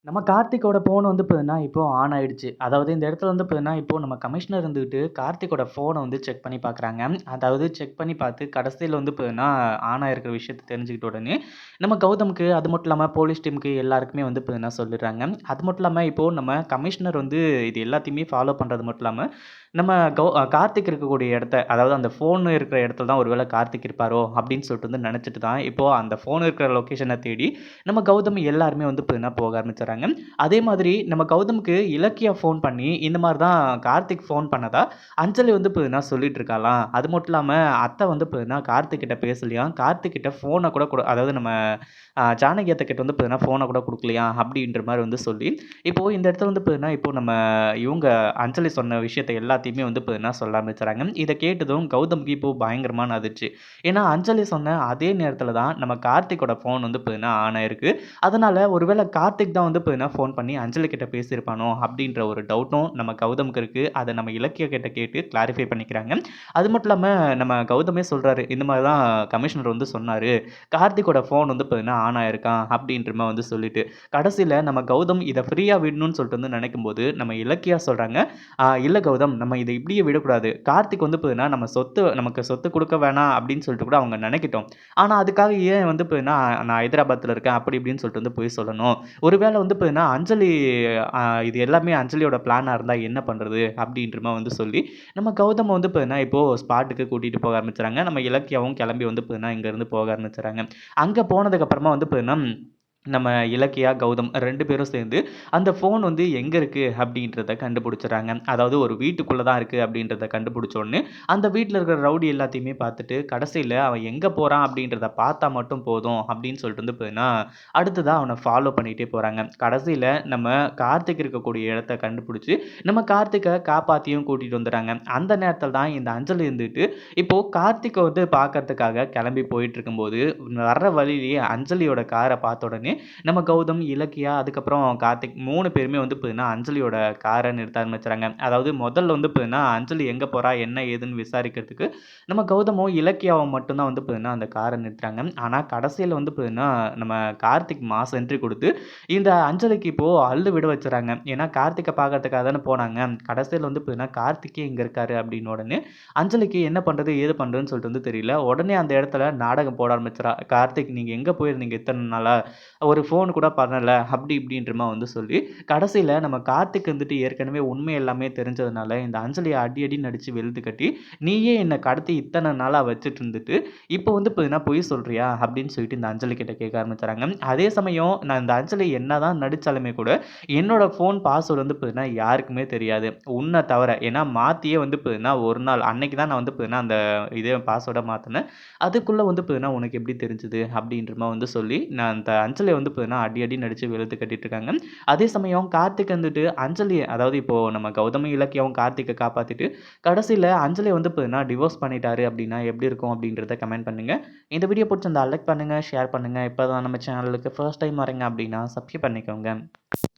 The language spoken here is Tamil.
நம்ம கார்த்திக்கோட ஃபோன் வந்து பார்த்தீங்கன்னா, இப்போ ஆன் ஆயிடுச்சு. அதாவது இந்த இடத்துல வந்து பார்த்தீங்கன்னா, இப்போ நம்ம கமிஷனர் இருந்துகிட்டு கார்த்திக்கோட ஃபோன வந்து செக் பண்ணி பார்க்குறாங்க. அதாவது செக் பண்ணி பார்த்து கடைசியில வந்து பார்த்தீங்கன்னா, ஆன் ஆயிருக்கிற விஷயத்த தெரிஞ்சுக்கிட்ட உடனே, நம்ம கௌதம்க்கு அது மட்டும் இல்லாம போலீஸ் டீமுக்கு எல்லாருக்குமே வந்து பார்த்தீங்கன்னா சொல்லிடுறாங்க. அது மட்டும் இல்லாம இப்போ நம்ம கமிஷனர் வந்து இது எல்லாத்தையுமே ஃபாலோ பண்றது மட்டும் இல்லாம, நம்ம கார்த்திக் இருக்கக்கூடிய இடத்த, அதாவது அந்த ஃபோன் இருக்கிற இடத்துல தான் ஒரு வேள கார்த்திக் இருப்பாரோ! அப்படின்னு சொல்லிட்டு வந்து நெனச்சுட்டு தான், இப்போ அந்த ஃபோன் இருக்கிற லொகேஷன தேடி நம்ம கௌதம் எல்லாருமே வந்து பார்த்தீங்கன்னா போக ஆரம்பிச்சுடுறாங்க. அதே மாதிரி நம்ம கௌதமுக்கு இலக்கியா ஃபோன் பண்ணி, இந்த மாரி தான் கார்த்திக் ஃபோன் பண்ணதா அஞ்சலி வந்து பார்த்தீங்கன்னா சொல்லிட்டு இருக்காளாம். அது மட்டும் இல்லாம அத்தை வந்து பார்த்தீங்கன்னா கார்த்திக் கிட்ட பேசலையாம். கார்த்திக் கிட்ட ஃபோன கூட அதாவது நம்ம ஜானகி அத்தை கிட்ட வந்து பார்த்தீங்கன்னா ஃபோன கூட குடுக்கலையாம் அப்படின்ற மாரி வந்து சொல்லி, இப்போ இந்த இடத்துல வந்து பார்த்தீங்கன்னா, இப்போ நம்ம இவங்க அஞ்சலி சொன்ன விஷயத்த எல்லாத்தையுமே வந்து பார்த்தீங்கன்னா சொல்ல ஆரம்பிச்சுறாங்க. இத கேட்டதும் கௌதம்க்கு இப்போ பயங்கரமான அதிர்ச்சி. ஏன்னா அஞ்சலி சொன்ன அதே நேரத்தில தான் நம்ம கார்த்திக்கோட ஃபோன் வந்து பார்த்தீங்கன்னா ஆன் ஆயிருக்கு. அதனால ஒருவேள கார்த்திக் தான் வந்து பார்த்தீங்கன்னா ஃபோன் பண்ணி அஞ்சலி கிட்ட பேசியிருப்பானோ! அப்டின்ற ஒரு டவுட்டும் நம்ம கௌதம்க்கு இருக்கு. அத நம்ம இலக்கியா கிட்ட கேட்டு கிளாரிஃபை பண்ணிக்கிறாங்க. அது மட்டும் இல்லாம நம்ம கௌதமே சொல்றாரு. இந்த மாரி தான் கமிஷனர் வந்து சொன்னாரு. கார்த்திக்கோட ஃபோன் வந்து பார்த்தீங்கன்னா ஆன் ஆயிருக்கான் அப்டின்ற மாரி வந்து சொல்லிட்டு. கடைசில நம்ம கௌதம் இத ஃப்ரீயா விடணும்னு சொல்லிட்டு வந்து நெனைக்கும்போது, நம்ம இலக்கியா சொல்றாங்க, இல்ல கௌதம் நம்ம இத இப்படியே விடக்கூடாது. கார்த்திக் வந்து பார்த்தீங்கன்னா நமக்கு சொத்து குடுக்க வேணாம் அப்டின்னு சொல்லிட்டு கூட அவங்க நெனைக்கட்டும். ஆனா அதுக்காக ஏன் வந்து பார்த்தீங்கன்னா, நான் ஹைதராபாத்ல இருக்கேன் அப்படி இப்படின்னு சொல்லிட்டு வந்து பொய் சொல்லணும். ஒருவேள வந்து பார்த்தீங்கன்னா, அஞ்சலி அ இது எல்லாமே அஞ்சலியோட பிளானா இருந்தா என்ன பண்றது? அப்படின்ற மாரி வந்து சொல்லி, நம்ம கௌதம வந்து பார்த்தீங்கன்னா, இப்போ ஸ்பாட்டுக்கு கூட்டிட்டு போக ஆரம்பிச்சுறாங்க. நம்ம இலக்கியாவும் கிளம்பி வந்து பார்த்தீங்கன்னா, இங்கருந்து போக ஆரம்பிச்சுறாங்க. அங்க போனதுக்கு அப்புறமா வந்து பார்த்தீங்கன்னா நம்ம இலக்கியா, கௌதம் 2 பேரும் சேர்ந்து அந்த ஃபோன் வந்து எங்க இருக்கு அப்படின்றத கண்டுபிடிச்சுறாங்க. அதாவது ஒரு வீட்டுக்குள்ள தான் இருக்கு அப்படின்றத கண்டுபிடிச்ச உடனே, அந்த வீட்ல இருக்கிற ரவுடி எல்லாத்தையுமே பார்த்துட்டு, கடைசியில அவன் எங்க போறான் அப்படின்றத பார்த்தா மட்டும் போதும் அப்படின்னு சொல்லிட்டு வந்து பார்த்தீங்கன்னா, அடுத்ததா அவன ஃபாலோ பண்ணிட்டே போறாங்க. கடைசியில நம்ம கார்த்திக் இருக்கக்கூடிய இடத்த கண்டுபிடிச்சு, நம்ம கார்த்திக்க காப்பாத்தியும் கூட்டிட்டு வந்துர்றாங்க. அந்த நேரத்தில தான் இந்த அஞ்சலி இருந்துட்டு, இப்போ கார்த்திக்க வந்து பார்க்கறதுக்காக கிளம்பி போயிட்டு இருக்கும்போது, வர்ற வழியிலேயே அஞ்சலியோட கார பார்த்த உடனே நம்ம கௌதம், இலக்கியா, அதுக்கப்புறம் கார்த்திக் 3 பேருமே வந்து பார்த்தீங்கன்னா, அஞ்சலியோட கார நிறுத்த ஆரம்பிச்சுறாங்க. அதாவது முதல்ல வந்து பார்த்தீங்கன்னா, அஞ்சலி எங்க போறா? என்ன ஏதுன்னு விசாரிக்கிறதுக்கு நம்ம கௌதமும், இலக்கியாவும் மட்டும் தான் வந்து பார்த்தீங்கன்னா, அந்த கார நிறுத்துறாங்க. ஆனா கடைசியில வந்து பார்த்தீங்கன்னா, நம்ம கார்த்திக் மாஸ் என்ட்ரி குடுத்து, இந்த அஞ்சலிக்கு இப்போ அள்ளு விட வச்சுறாங்க. ஏன்னா கார்த்திக்க பார்க்கறதுக்காக தானே போனாங்க. கடைசியில வந்து பார்த்தீங்கன்னா, கார்த்திக்கே இங்க இருக்காரு அப்படின்னு உடனே, அஞ்சலிக்கு என்ன பண்றது? ஏது பண்றதுன்னு சொல்லிட்டு வந்து தெரியல. உடனே அந்த இடத்துல நாடகம் போட ஆரம்பிச்சுறா. "கார்த்திக் நீங்க எங்க போயிருந்தீங்க இத்தன நாளா? ஒரு ஃபோன் கூட பண்ணல." அப்படி இப்படின்ற மாரி வந்து சொல்லி, கடைசியில நம்ம கார்த்திக் வந்துட்டு ஏற்கனவே உண்மை எல்லாமே தெரிஞ்சதுனால, இந்த அஞ்சலிய அடி அடின்னு அடிச்சு வெளுத்து கட்டி, "நீயே என்ன கடத்தி இத்தன நாளா வச்சுட்டு இருந்துட்டு, இப்போ வந்து பார்த்தீங்கன்னா பொய் சொல்றியா?" அப்படின்னு சொல்லிட்டு இந்த அஞ்சலி கிட்ட கேட்க ஆரம்பிச்சுறாங்க. அதே சமயம் நான் இந்த அஞ்சலி என்னதான் நடிச்சாலுமே கூட, என்னோட ஃபோன் பாஸ்வேர்ட் வந்து பார்த்தீங்கன்னா யாருக்குமே தெரியாது. உன்ன தவிர. ஏன்னா மாத்தியே வந்து பார்த்தீங்கன்னா, ஒரு நாள் அன்னைக்கு தான் நான் வந்து பார்த்தீங்கன்னா, அந்த இதே பாஸ்வேர்ட மாத்துனேன். அதுக்குள்ள வந்து பார்த்தீங்கன்னா, "உனக்கு எப்படி தெரிஞ்சது?" அப்படின்ற மாரி வந்து சொல்லி, நான் அந்த அஞ்சலிய வந்து பார்த்தீங்கன்னா, அடி அடின்னு அடிச்சு வெளுத்து கட்டிட்டு இருக்காங்க. அதே சமயம் கார்த்திக் வந்துட்டு அஞ்சலிய அதாவது இப்போ நம்ம கௌதமும், இலக்கியாவும் கார்த்திக்க காப்பாத்திட்டு, கடைசில அஞ்சலிய வந்து பார்த்தீங்கன்னா, டிவோர்ஸ் பண்ணிட்டாரு அப்படின்னா எப்படி இருக்கும் அப்படின்றத கமெண்ட் பண்ணுங்க. இந்த வீடியோ புடிச்சிருந்தா லைக் பண்ணுங்க, ஷேர் பண்ணுங்க. இப்ப தான் நம்ம சேனலுக்கு ஃபர்ஸ்ட் டைம் வரீங்க அப்படின்னா சப்ஸ்கிரைப் பண்ணிக்கோங்க.